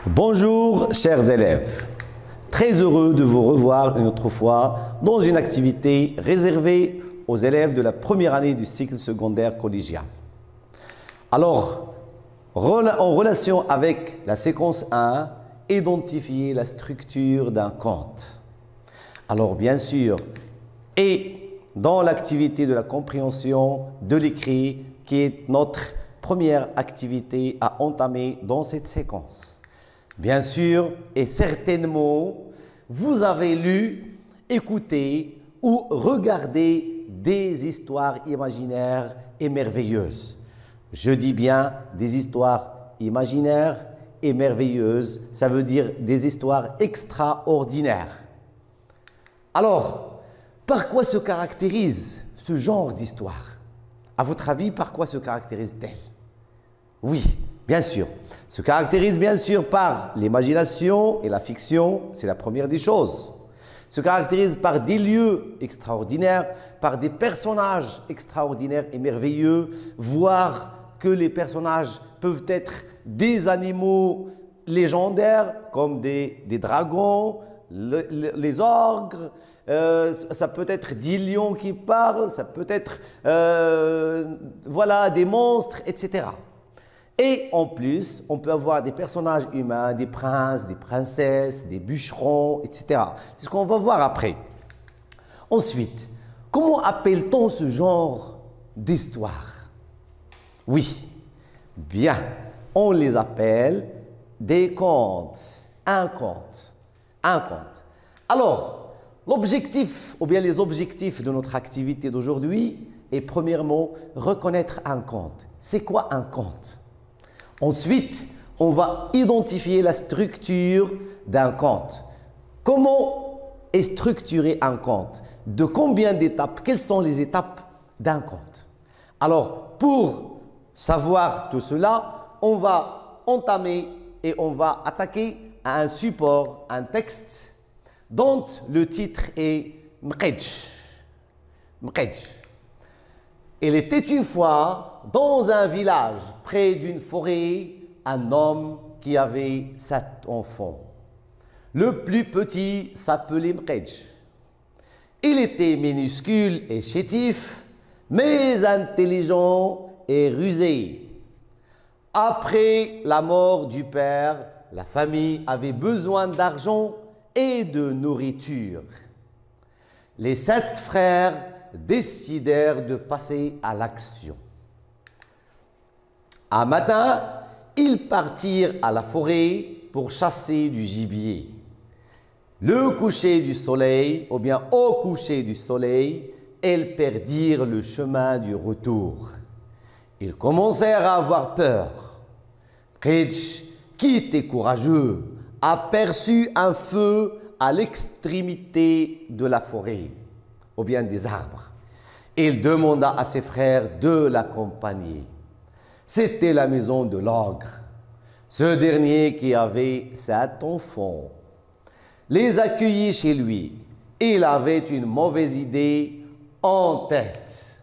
Bonjour chers élèves, très heureux de vous revoir une autre fois dans une activité réservée aux élèves de la première année du cycle secondaire collégial. Alors, en relation avec la séquence 1, identifier la structure d'un conte. Alors bien sûr, et dans l'activité de la compréhension de l'écrit qui est notre première activité à entamer dans cette séquence. Bien sûr, et certainement, vous avez lu, écouté ou regardé des histoires imaginaires et merveilleuses. Je dis bien des histoires imaginaires et merveilleuses, ça veut dire des histoires extraordinaires. Alors, par quoi se caractérise ce genre d'histoire? À votre avis, par quoi se caractérise-t-elle? Oui, bien sûr. Se caractérise bien sûr par l'imagination et la fiction, c'est la première des choses. Se caractérise par des lieux extraordinaires, par des personnages extraordinaires et merveilleux, voire que les personnages peuvent être des animaux légendaires comme des dragons, les ogres, ça peut être des lions qui parlent, ça peut être voilà, des monstres, etc. Et en plus, on peut avoir des personnages humains, des princes, des princesses, des bûcherons, etc. C'est ce qu'on va voir après. Ensuite, comment appelle-t-on ce genre d'histoire? Oui, bien, on les appelle des contes. Un conte. Un conte. Alors, l'objectif, ou bien les objectifs de notre activité d'aujourd'hui est premièrement reconnaître un conte. C'est quoi un conte? Ensuite, on va identifier la structure d'un conte. Comment est structuré un conte? De combien d'étapes? Quelles sont les étapes d'un conte? Alors, pour savoir tout cela, on va entamer et on va attaquer à un support, un texte, dont le titre est Mqedj. Mqedj. Il était une fois dans un village près d'une forêt un homme qui avait 7 enfants. Le plus petit s'appelait Mqedj. Il était minuscule et chétif, mais intelligent et rusé. Après la mort du père, la famille avait besoin d'argent et de nourriture. Les 7 frères décidèrent de passer à l'action. Un matin, ils partirent à la forêt pour chasser du gibier. Le coucher du soleil, ou bien au coucher du soleil, ils perdirent le chemin du retour. Ils commencèrent à avoir peur. Mqedj, qui était courageux, aperçut un feu à l'extrémité de la forêt, ou bien des arbres. Il demanda à ses frères de l'accompagner. C'était la maison de l'ogre, ce dernier qui avait 7 enfants. Les accueillit chez lui. Il avait une mauvaise idée en tête.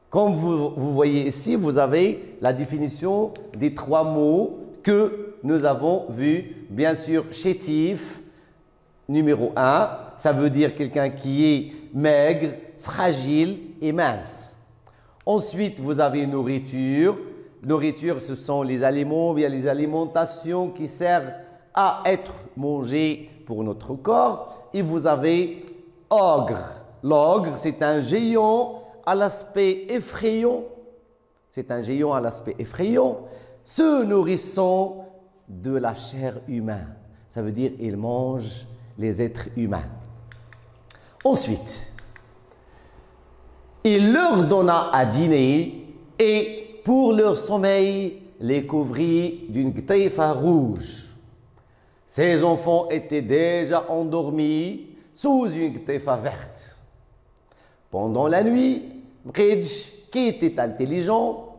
Comme vous voyez ici, vous avez la définition des 3 mots que nous avons vus. Bien sûr, chétif, numéro 1, ça veut dire quelqu'un qui est maigre, fragile et mince. Ensuite, vous avez nourriture. Nourriture, ce sont les aliments, bien les alimentations qui servent à être mangées pour notre corps. Et vous avez ogre. L'ogre, c'est un géant à l'aspect effrayant. C'est un géant à l'aspect effrayant, se nourrissant de la chair humaine. Ça veut dire qu'il mange les êtres humains. Ensuite, il leur donna à dîner et pour leur sommeil, les couvrit d'une ktaifa rouge. Ces enfants étaient déjà endormis sous une ktaifa verte. Pendant la nuit, Mqedj, qui était intelligent,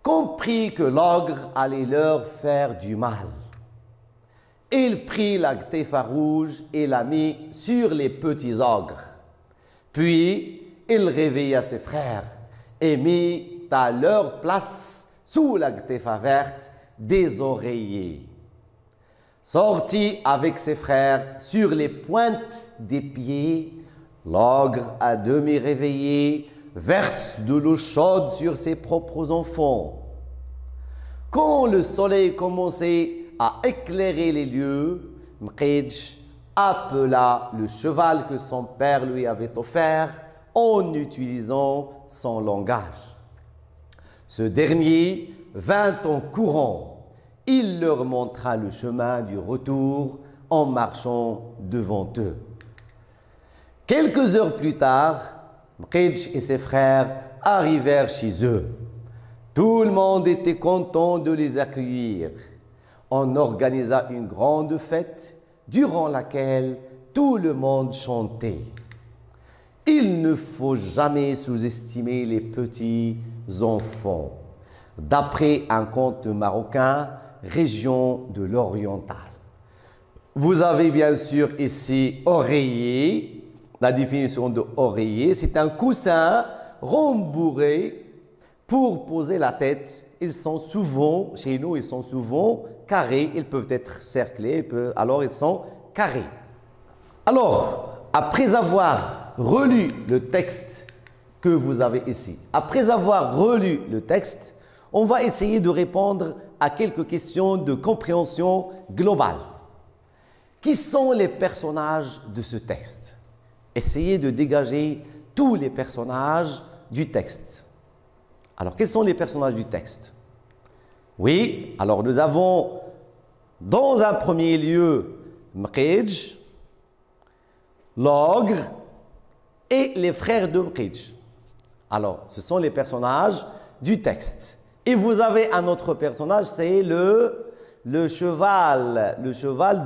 comprit que l'ogre allait leur faire du mal. Il prit la ktaifa rouge et la mit sur les petits ogres. Puis, il réveilla ses frères et mit à leur place, sous la ktaifa verte, des oreillers. Sorti avec ses frères sur les pointes des pieds, l'ogre à demi réveillé verse de l'eau chaude sur ses propres enfants. Quand le soleil commençait à éclairer les lieux, Mqidj appela le cheval que son père lui avait offert en utilisant son langage. Ce dernier vint en courant. Il leur montra le chemin du retour en marchant devant eux. Quelques heures plus tard, Mqidj et ses frères arrivèrent chez eux. Tout le monde était content de les accueillir. On organisa une grande fête durant laquelle tout le monde chantait. Il ne faut jamais sous-estimer les petits enfants. D'après un conte marocain, région de l'Oriental. Vous avez bien sûr ici oreiller. La définition de oreiller, c'est un coussin rembourré pour poser la tête. Ils sont souvent, chez nous, ils sont souvent carrés. Ils peuvent être cerclés, alors ils sont carrés. Alors, après avoir relu le texte que vous avez ici, après avoir relu le texte, on va essayer de répondre à quelques questions de compréhension globale. Qui sont les personnages de ce texte? Essayez de dégager tous les personnages du texte. Alors, quels sont les personnages du texte? Oui, alors nous avons dans un premier lieu Mqidj, l'ogre et les frères de Mqidj. Alors, ce sont les personnages du texte. Et vous avez un autre personnage, c'est le cheval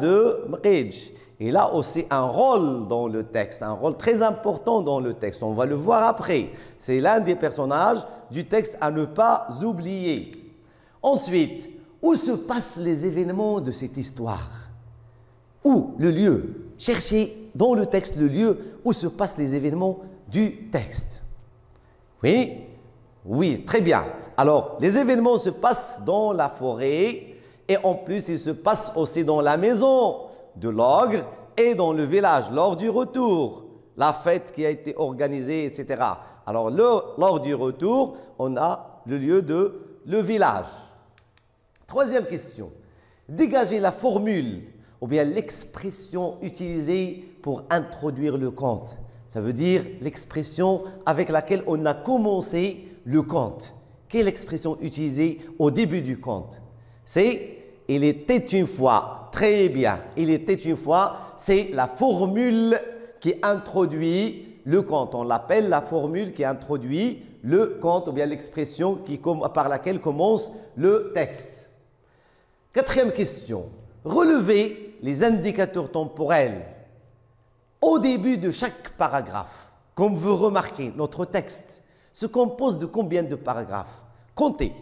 de Mqidj. Il a aussi un rôle dans le texte, un rôle très important dans le texte. On va le voir après. C'est l'un des personnages du texte à ne pas oublier. Ensuite, où se passent les événements de cette histoire? Où? Le lieu. Cherchez dans le texte le lieu où se passent les événements du texte. Oui? Oui, très bien. Alors, les événements se passent dans la forêt et en plus, ils se passent aussi dans la maison de l'ogre et dans le village lors du retour, la fête qui a été organisée, etc. Alors, lors du retour, on a le lieu de le village. Troisième question. Dégagez la formule ou bien l'expression utilisée pour introduire le conte. Ça veut dire l'expression avec laquelle on a commencé le conte. Quelle expression utilisée au début du conte? C'est « il était une fois ». Très bien. « Il était une fois », c'est la formule qui introduit le conte. On l'appelle la formule qui introduit le conte ou bien l'expression par laquelle commence le texte. Quatrième question. Relevez les indicateurs temporels au début de chaque paragraphe. Comme vous remarquez, notre texte se compose de combien de paragraphes? Comptez.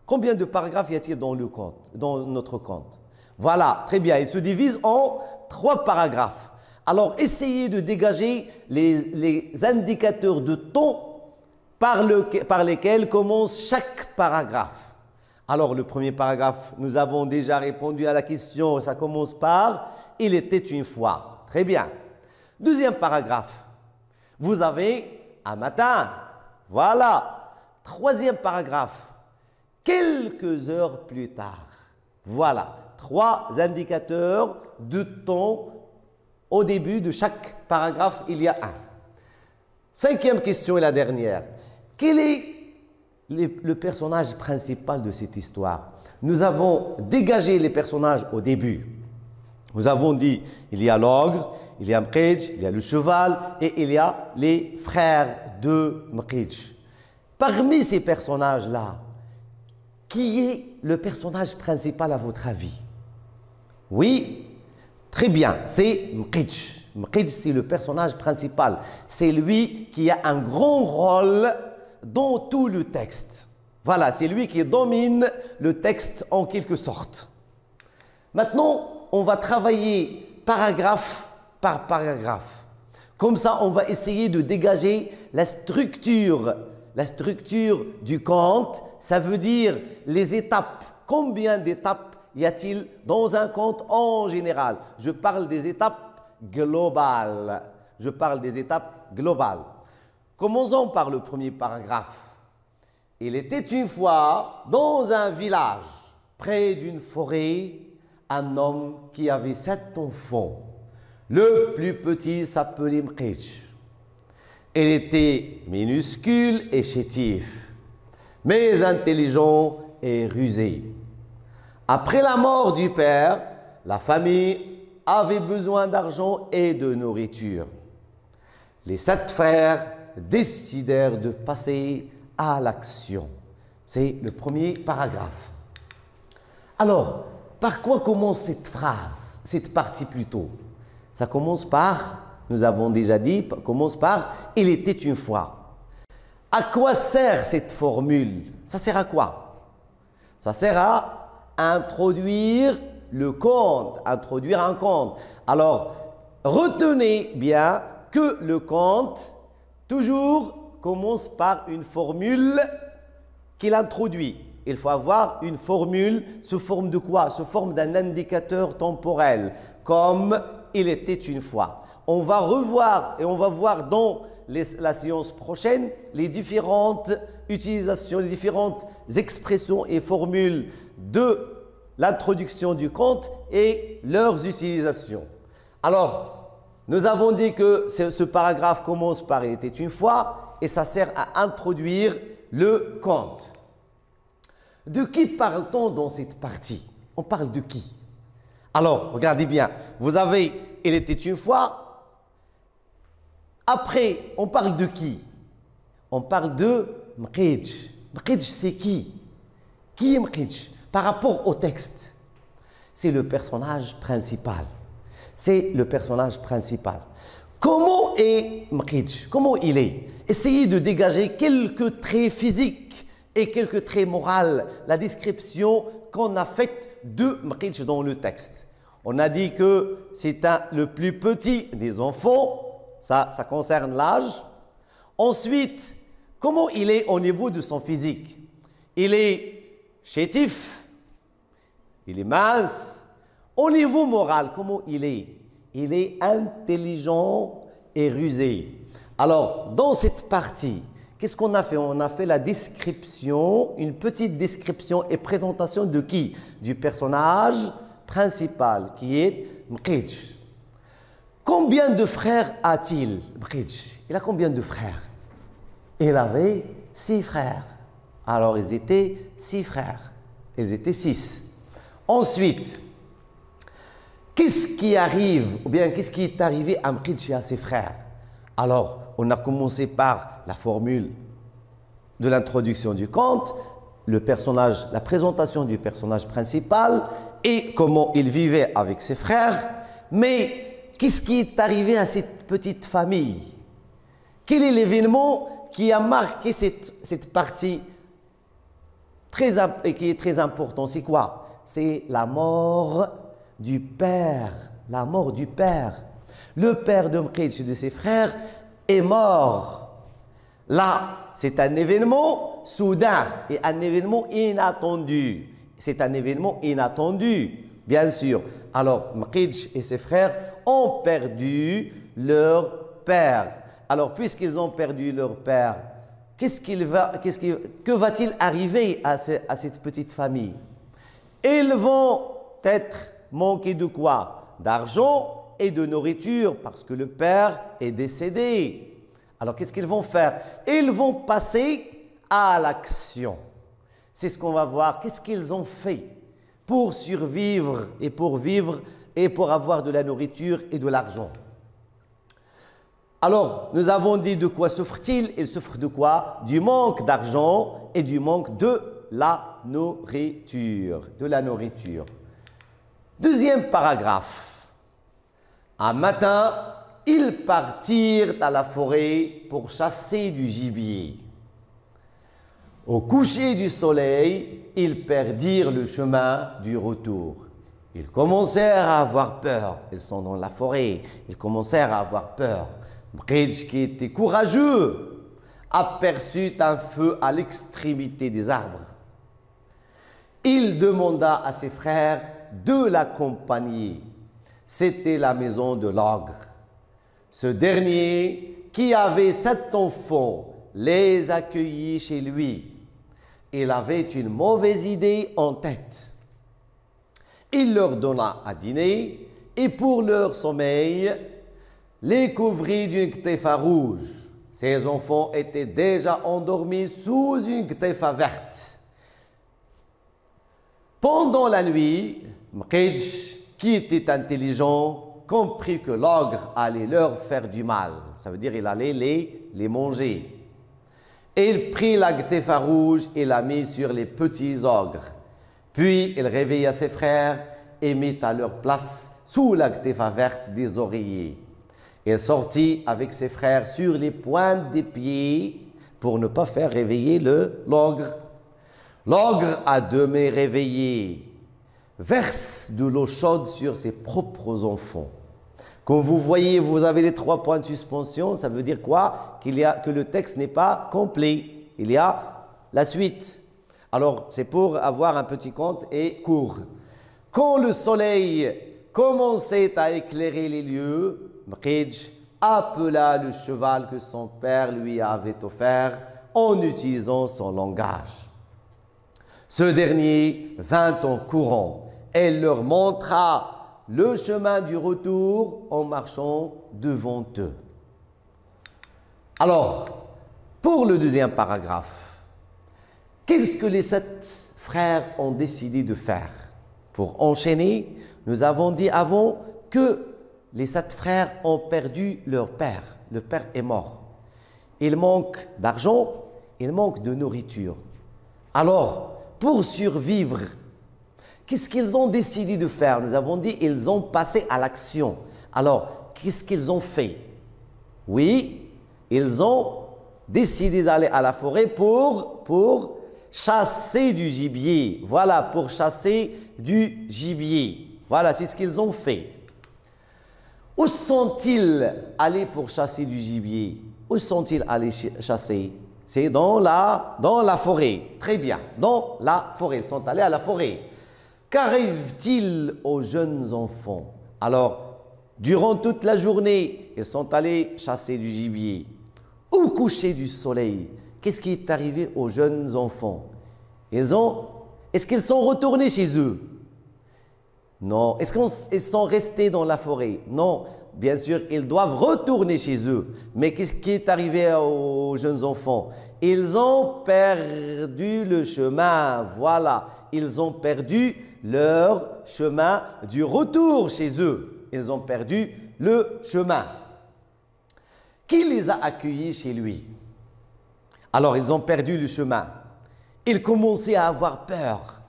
Combien de paragraphes y a-t-il dans notre conte? Voilà, très bien. Il se divise en 3 paragraphes. Alors, essayez de dégager les indicateurs de temps par lesquels commence chaque paragraphe. Alors, le premier paragraphe, nous avons déjà répondu à la question. Ça commence par « Il était une fois ». Très bien. Deuxième paragraphe, vous avez « un matin ». Voilà. Troisième paragraphe, quelques heures plus tard. Voilà, 3 indicateurs de temps. Au début de chaque paragraphe, il y a un. Cinquième question et la dernière. Quel est le personnage principal de cette histoire? Nous avons dégagé les personnages au début. Nous avons dit, il y a l'ogre, il y a Mqidj, il y a le cheval et il y a les frères de Mqidj. Parmi ces personnages-là, qui est le personnage principal à votre avis? Oui, très bien, c'est Mqidj. Mqidj, c'est le personnage principal. C'est lui qui a un grand rôle dans tout le texte. Voilà, c'est lui qui domine le texte en quelque sorte. Maintenant, on va travailler paragraphe par paragraphe. Comme ça, on va essayer de dégager la structure du conte. Ça veut dire les étapes. Combien d'étapes y a-t-il dans un conte en général? Je parle des étapes globales. Je parle des étapes globales. Commençons par le premier paragraphe. Il était une fois dans un village, près d'une forêt, un homme qui avait 7 enfants. Le plus petit s'appelait Mqidj. Il était minuscule et chétif, mais intelligent et rusé. Après la mort du père, la famille avait besoin d'argent et de nourriture. Les 7 frères décidèrent de passer à l'action. C'est le premier paragraphe. Alors, par quoi commence cette phrase, cette partie plutôt? Ça commence par, nous avons déjà dit, commence par « il était une fois ». À quoi sert cette formule? Ça sert à quoi? Ça sert à introduire le conte, introduire un conte. Alors, retenez bien que le conte, toujours, commence par une formule qu'il introduit. Il faut avoir une formule sous forme de quoi? Sous forme d'un indicateur temporel, comme « il était une fois ». On va revoir et on va voir dans la séance prochaine les différentes utilisations, les différentes expressions et formules de l'introduction du conte et leurs utilisations. Alors, nous avons dit que ce paragraphe commence par « il était une fois » et ça sert à introduire le conte. De qui parle-t-on dans cette partie? On parle de qui? Alors, regardez bien, vous avez « il était une fois ». Après, on parle de qui? On parle de Mqidj. Mqidj, c'est qui? Qui est Mqidj? Par rapport au texte, c'est le personnage principal. C'est le personnage principal. Comment est Mqidj? Comment il est? Essayez de dégager quelques traits physiques et quelques traits moraux, la description qu'on a faite de Mqidj dans le texte. On a dit que c'est le plus petit des enfants. Ça concerne l'âge. Ensuite, comment il est au niveau de son physique? Il est chétif, il est mince. Au niveau moral, comment il est? Il est intelligent et rusé. Alors, dans cette partie, qu'est-ce qu'on a fait? On a fait la description, une petite description et présentation de qui? Du personnage principal, qui est Mqidj. Combien de frères a-t-il, Mqidj? Il a combien de frères? Il avait 6 frères. Alors, ils étaient 6 frères. Ils étaient 6. Ensuite, qu'est-ce qui arrive, ou bien qu'est-ce qui est arrivé à Mqidj et à ses frères? Alors, on a commencé par la formule de l'introduction du conte, le personnage, la présentation du personnage principal et comment il vivait avec ses frères. Mais qu'est-ce qui est arrivé à cette petite famille? Quel est l'événement qui a marqué cette partie qui est très importante? C'est quoi? C'est la mort du père. La mort du père. Le père de Mqidj et de ses frères est mort. Là, c'est un événement soudain et un événement inattendu. C'est un événement inattendu, bien sûr. Alors, Mqidj et ses frères ont perdu leur père. Alors, puisqu'ils ont perdu leur père, que va-t-il arriver à cette petite famille? Ils vont être manqués de quoi? D'argent et de nourriture, parce que le père est décédé. Alors, qu'est-ce qu'ils vont faire? Ils vont passer à l'action. C'est ce qu'on va voir. Qu'est-ce qu'ils ont fait pour survivre et pour vivre et pour avoir de la nourriture et de l'argent? Alors, nous avons dit de quoi souffrent-ils? Ils souffrent de quoi? Du manque d'argent et du manque de la nourriture. De la nourriture. Deuxième paragraphe. Un matin, ils partirent à la forêt pour chasser du gibier. Au coucher du soleil, ils perdirent le chemin du retour. Ils commencèrent à avoir peur. Ils sont dans la forêt. Ils commencèrent à avoir peur. Mqidj, qui était courageux, aperçut un feu à l'extrémité des arbres. il demanda à ses frères de l'accompagner. C'était la maison de l'ogre. Ce dernier, qui avait 7 enfants, les accueillit chez lui. Il avait une mauvaise idée en tête. Il leur donna à dîner et pour leur sommeil, les couvrit d'une ktefa rouge. Ces enfants étaient déjà endormis sous une ktefa verte. Pendant la nuit, Mqidj, qui était intelligent, comprit que l'ogre allait leur faire du mal. Ça veut dire qu'il allait les manger. Et il prit la ktefa rouge et la mit sur les petits ogres. Puis il réveilla ses frères et mit à leur place sous la ktefa verte des oreillers. Il sortit avec ses frères sur les pointes des pieds pour ne pas faire réveiller l'ogre. L'ogre, à demi réveillé, verse de l'eau chaude sur ses propres enfants. Comme vous voyez, vous avez les 3 points de suspension. Ça veut dire quoi? Que le texte n'est pas complet. Il y a la suite. Alors, c'est pour avoir un petit conte et court. Quand le soleil commençait à éclairer les lieux, Mqidj appela le cheval que son père lui avait offert en utilisant son langage. Ce dernier vint en courant et leur montra le chemin du retour en marchant devant eux. Alors, pour le deuxième paragraphe, qu'est-ce que les 7 frères ont décidé de faire? Pour enchaîner, nous avons dit avant que les 7 frères ont perdu leur père. Le père est mort. Il manque d'argent, il manque de nourriture. Alors, pour survivre, qu'est-ce qu'ils ont décidé de faire? Nous avons dit qu'ils ont passé à l'action. Alors, qu'est-ce qu'ils ont fait? Oui, ils ont décidé d'aller à la forêt pour chasser du gibier. Voilà, pour chasser du gibier. Voilà, c'est ce qu'ils ont fait. Où sont-ils allés pour chasser du gibier? Où sont-ils allés chasser? C'est dans la forêt. Très bien, dans la forêt. Ils sont allés à la forêt. Qu'arrive-t-il aux jeunes enfants? Alors, durant toute la journée, ils sont allés chasser du gibier. Au coucher du soleil, qu'est-ce qui est arrivé aux jeunes enfants? Est-ce qu'ils sont retournés chez eux? Non. Est-ce qu'ils sont restés dans la forêt? Non. Bien sûr, ils doivent retourner chez eux. Mais qu'est-ce qui est arrivé aux jeunes enfants? Ils ont perdu le chemin. Voilà. Ils ont perdu leur chemin du retour chez eux. Ils ont perdu le chemin. Qui les a accueillis chez lui? Alors, ils ont perdu le chemin. Ils commençaient à avoir peur.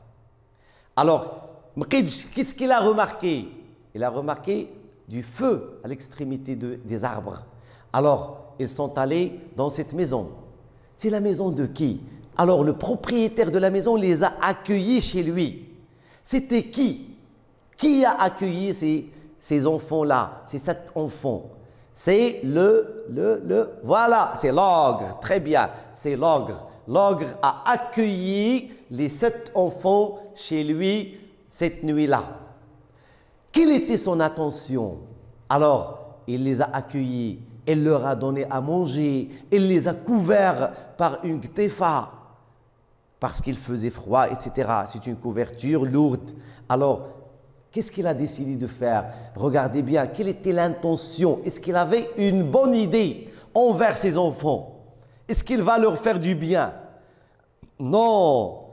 Alors, Mqidj, qu'est-ce qu'il a remarqué? Il a remarqué du feu à l'extrémité des arbres. Alors, ils sont allés dans cette maison. C'est la maison de qui? Alors, le propriétaire de la maison les a accueillis chez lui. C'était qui? Qui a accueilli ces enfants-là, ces 7 enfants? C'est voilà, c'est l'ogre. Très bien, c'est l'ogre. L'ogre a accueilli les 7 enfants chez lui cette nuit-là. Quelle était son attention? Alors, il les a accueillis, il leur a donné à manger, il les a couverts par une ktefa, parce qu'il faisait froid, etc. C'est une couverture lourde. Alors, qu'est-ce qu'il a décidé de faire? Regardez bien, quelle était l'intention? Est-ce qu'il avait une bonne idée envers ses enfants? Est-ce qu'il va leur faire du bien? Non.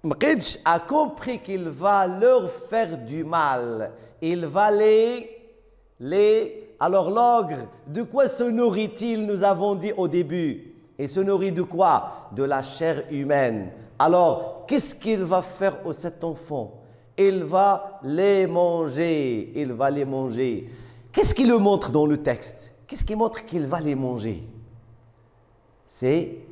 Mqidj a compris qu'il va leur faire du mal. Il va Alors l'ogre, de quoi se nourrit-il? Nous avons dit au début. Il se nourrit de quoi? De la chair humaine. Alors, qu'est-ce qu'il va faire aux 7 enfants? Il va les manger. Il va les manger. Qu'est-ce qu'il le montre dans le texte? Qu'est-ce qui montre qu'il va les manger? C'est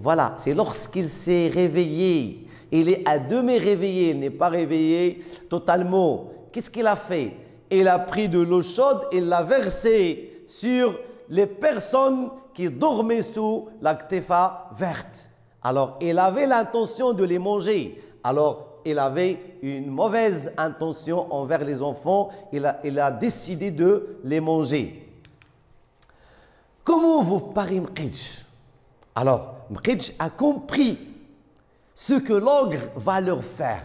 lorsqu'il s'est réveillé. Il est à demi réveillé, il n'est pas réveillé totalement. Qu'est-ce qu'il a fait? Il a pris de l'eau chaude et l'a versée sur les personnes qui dormaient sous la ktefa verte. Alors, il avait l'intention de les manger. Alors, il avait une mauvaise intention envers les enfants. Il a décidé de les manger. Comment vous paraît Mqidj? Alors, Mqidj a compris ce que l'ogre va leur faire.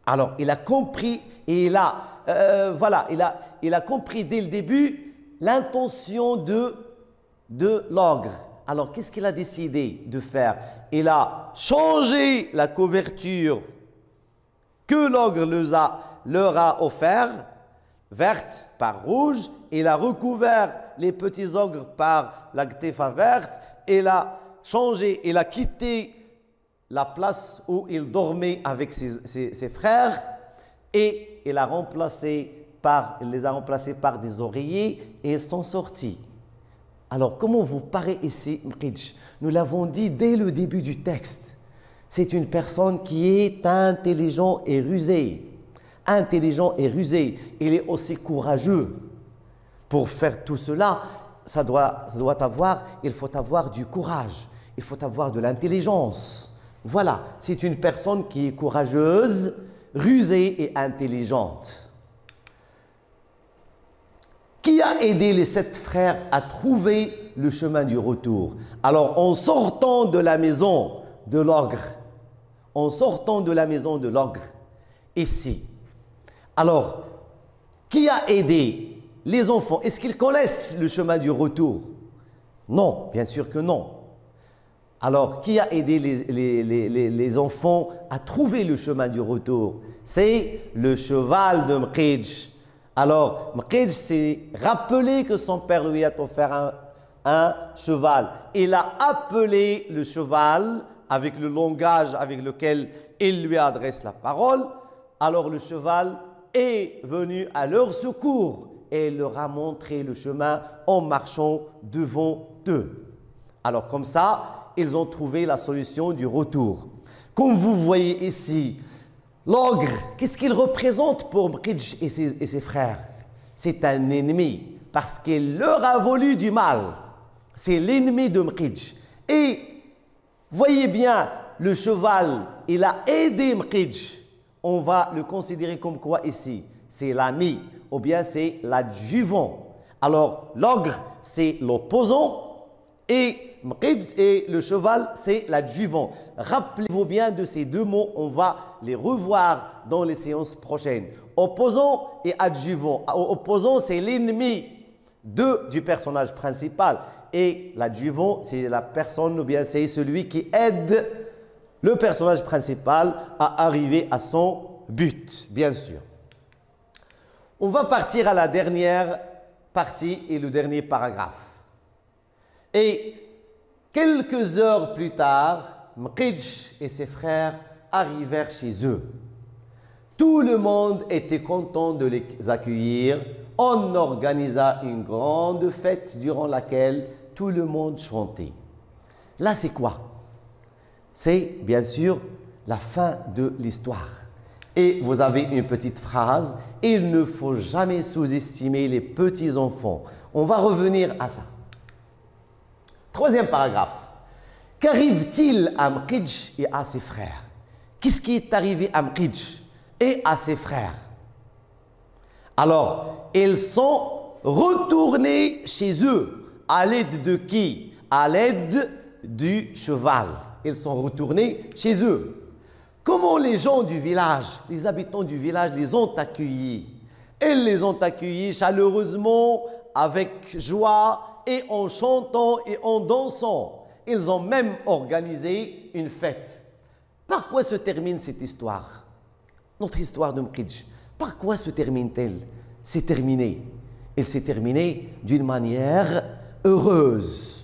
Alors, il a compris et il a compris dès le début l'intention de l'ogre. Alors, qu'est-ce qu'il a décidé de faire? Il a changé la couverture que l'ogre leur a offert, verte par rouge. Il a recouvert les petits ogres par la gtefa verte. Il a changé, il a quitté la place où il dormait avec ses frères et il les a remplacés par des oreillers et ils sont sortis. Alors, comment vous paraît ici Mqidj? Nous l'avons dit dès le début du texte. C'est une personne qui est intelligent et rusé. Intelligent et rusé. Il est aussi courageux. Pour faire tout cela, il faut avoir du courage. Il faut avoir de l'intelligence. Voilà, c'est une personne qui est courageuse, rusée et intelligente. Qui a aidé les 7 frères à trouver le chemin du retour? Alors, en sortant de la maison de l'ogre, ici. Alors, qui a aidé les enfants? Est-ce qu'ils connaissent le chemin du retour? Non, bien sûr que non. Alors, qui a aidé les enfants à trouver le chemin du retour? C'est le cheval de Mqidj. Alors, Mqidj s'est rappelé que son père lui a offert un cheval. Il a appelé le cheval avec le langage avec lequel il lui adresse la parole. Alors, le cheval est venu à leur secours et leur a montré le chemin en marchant devant eux. Alors, comme ça, ils ont trouvé la solution du retour. Comme vous voyez ici, l'ogre, qu'est-ce qu'il représente pour Mqidj et ses frères? C'est un ennemi parce qu'il leur a voulu du mal. C'est l'ennemi de Mqidj. Et voyez bien, le cheval, il a aidé Mqidj. On va le considérer comme quoi ici? C'est l'ami ou bien c'est l'adjuvant. Alors, l'ogre, c'est l'opposant et Mqidj et le cheval, c'est l'adjuvant. Rappelez-vous bien de ces deux mots, on va les revoir dans les séances prochaines. Opposant et adjuvant. Opposant, c'est l'ennemi du personnage principal. Et l'adjuvant, c'est la personne ou bien c'est celui qui aide le personnage principal à arriver à son but, bien sûr. On va partir à la dernière partie et le dernier paragraphe. Et quelques heures plus tard, Mqidj et ses frères arrivèrent chez eux. Tout le monde était content de les accueillir. On organisa une grande fête durant laquelle tout le monde chantait. Là, c'est quoi? C'est bien sûr la fin de l'histoire. Et vous avez une petite phrase, « Il ne faut jamais sous-estimer les petits enfants ». On va revenir à ça. Troisième paragraphe. Qu'arrive-t-il à Mqidj et à ses frères? Qu'est-ce qui est arrivé à Mqidj et à ses frères? Alors, ils sont retournés chez eux. À l'aide de qui? À l'aide du cheval. Ils sont retournés chez eux. Comment les gens du village, les habitants du village les ont accueillis? Ils les ont accueillis chaleureusement, avec joie et en chantant et en dansant. Ils ont même organisé une fête. Par quoi se termine cette histoire? Notre histoire de Mqidj. Par quoi se termine-t-elle? C'est terminé. Elle s'est terminée d'une manière heureuse.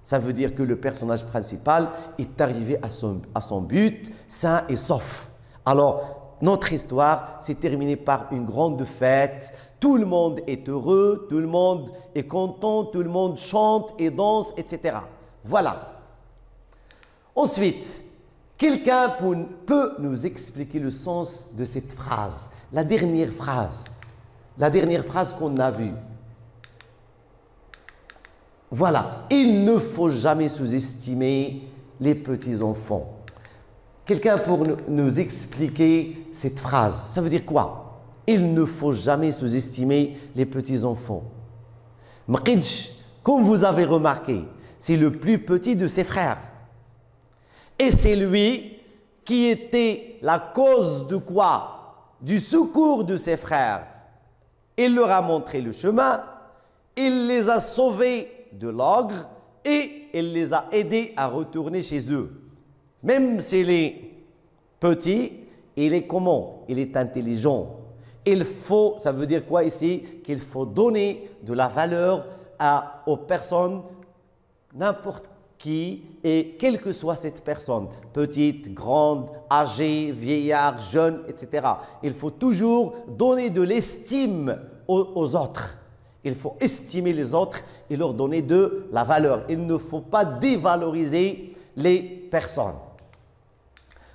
Ça veut dire que le personnage principal est arrivé à son but, sain et sauf. Alors, notre histoire s'est terminée par une grande fête. Tout le monde est heureux, tout le monde est content, tout le monde chante et danse, etc. Voilà. Ensuite, quelqu'un peut nous expliquer le sens de cette phrase, la dernière phrase qu'on a vue. Voilà, il ne faut jamais sous-estimer les petits enfants. Quelqu'un pour nous expliquer cette phrase. Ça veut dire quoi? Il ne faut jamais sous-estimer les petits-enfants. Mqidj, comme vous avez remarqué, c'est le plus petit de ses frères. Et c'est lui qui était la cause de quoi? Du secours de ses frères. Il leur a montré le chemin, il les a sauvés de l'ogre et il les a aidés à retourner chez eux. Même s'il est petit, il est comment? Il est intelligent. Il faut, ça veut dire quoi ici? Qu'il faut donner de la valeur aux personnes, n'importe qui, et quelle que soit cette personne, petite, grande, âgée, vieillard, jeune, etc. Il faut toujours donner de l'estime aux autres. Il faut estimer les autres et leur donner de la valeur. Il ne faut pas dévaloriser les personnes.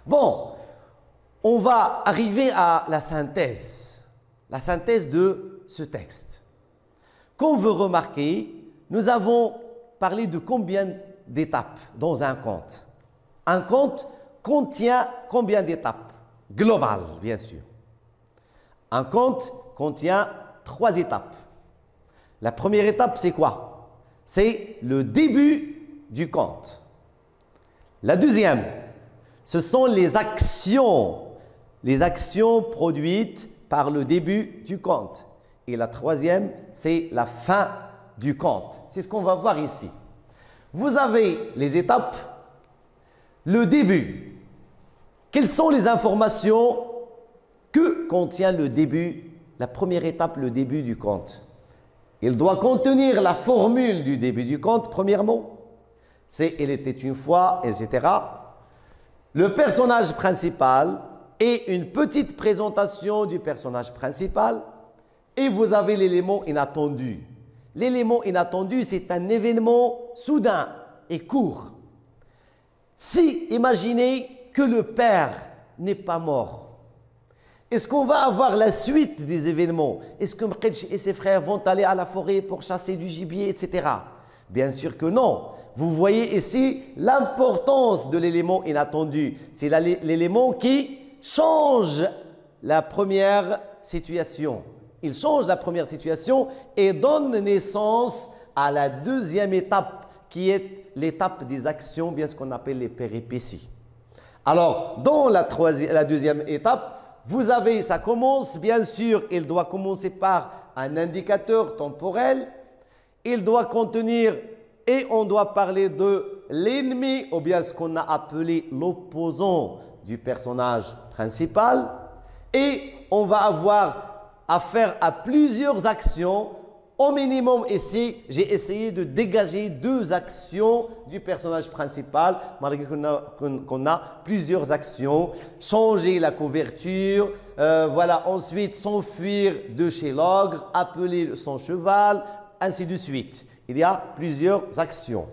Bon, on va arriver à la synthèse de ce texte. Comme vous remarquez, nous avons parlé de combien d'étapes dans un conte. Un conte contient combien d'étapes? Global, bien sûr. Un conte contient 3 étapes. La première étape, c'est quoi? C'est le début du conte. La deuxième, ce sont les actions produites par le début du conte. Et la troisième, c'est la fin du conte. C'est ce qu'on va voir ici. Vous avez les étapes, le début. Quelles sont les informations que contient le début, la première étape, le début du conte? Il doit contenir la formule du début du conte, premièrement. C'est « il était une fois », etc. Le personnage principal et une petite présentation du personnage principal. Et vous avez l'élément inattendu. L'élément inattendu, c'est un événement soudain et court. Si, imaginez que le père n'est pas mort, est-ce qu'on va avoir la suite des événements? Est-ce que Mqidj et ses frères vont aller à la forêt pour chasser du gibier, etc.? Bien sûr que non. Vous voyez ici l'importance de l'élément inattendu. C'est l'élément qui change la première situation. Il change la première situation et donne naissance à la deuxième étape qui est l'étape des actions, bien ce qu'on appelle les péripéties. Alors, dans la deuxième étape, vous avez, ça commence, bien sûr, il doit commencer par un indicateur temporel. Il doit contenir, et on doit parler de l'ennemi, ou bien ce qu'on a appelé l'opposant du personnage principal. Et on va avoir affaire à plusieurs actions. Au minimum ici, j'ai essayé de dégager 2 actions du personnage principal, malgré qu'on a plusieurs actions. Changer la couverture, voilà, ensuite s'enfuir de chez l'ogre, appeler son cheval, ainsi de suite. Il y a plusieurs actions.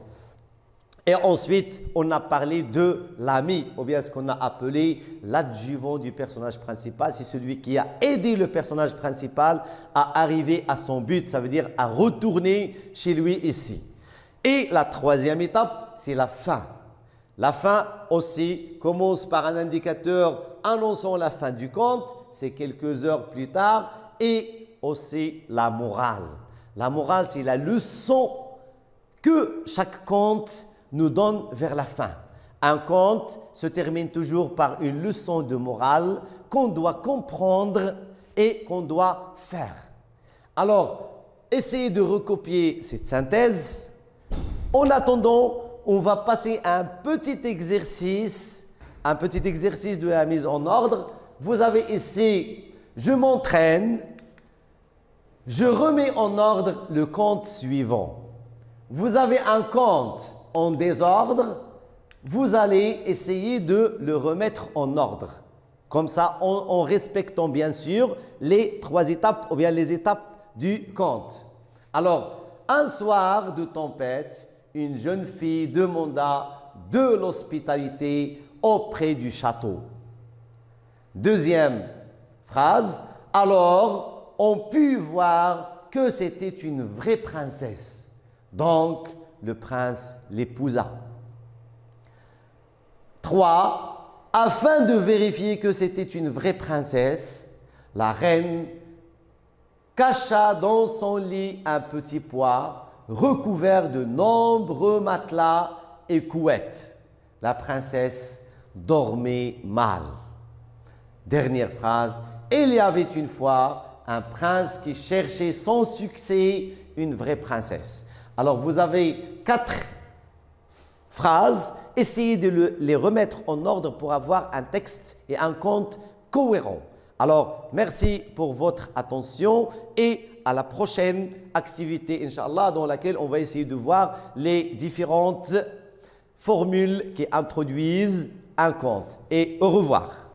Et ensuite, on a parlé de l'ami, ou bien ce qu'on a appelé l'adjuvant du personnage principal. C'est celui qui a aidé le personnage principal à arriver à son but, ça veut dire à retourner chez lui ici. Et la troisième étape, c'est la fin. La fin aussi commence par un indicateur annonçant la fin du conte, c'est quelques heures plus tard, et aussi la morale. La morale, c'est la leçon que chaque conte nous donne vers la fin. Un conte se termine toujours par une leçon de morale qu'on doit comprendre et qu'on doit faire. Alors, essayez de recopier cette synthèse. En attendant, on va passer à un petit exercice de la mise en ordre. Vous avez ici, je m'entraîne, je remets en ordre le conte suivant. Vous avez un conte en désordre, vous allez essayer de le remettre en ordre. Comme ça, en respectant bien sûr les 3 étapes ou bien les étapes du conte. Alors, un soir de tempête, une jeune fille demanda de l'hospitalité auprès du château. Deuxième phrase, alors on put voir que c'était une vraie princesse. Donc, le prince l'épousa. 3. Afin de vérifier que c'était une vraie princesse, la reine cacha dans son lit un petit pois recouvert de nombreux matelas et couettes. La princesse dormait mal. Dernière phrase. Il y avait une fois un prince qui cherchait sans succès une vraie princesse. Alors vous avez 4 phrases. Essayez de les remettre en ordre pour avoir un texte et un conte cohérent. Alors, merci pour votre attention et à la prochaine activité, Inch'Allah, dans laquelle on va essayer de voir les différentes formules qui introduisent un conte. Et au revoir.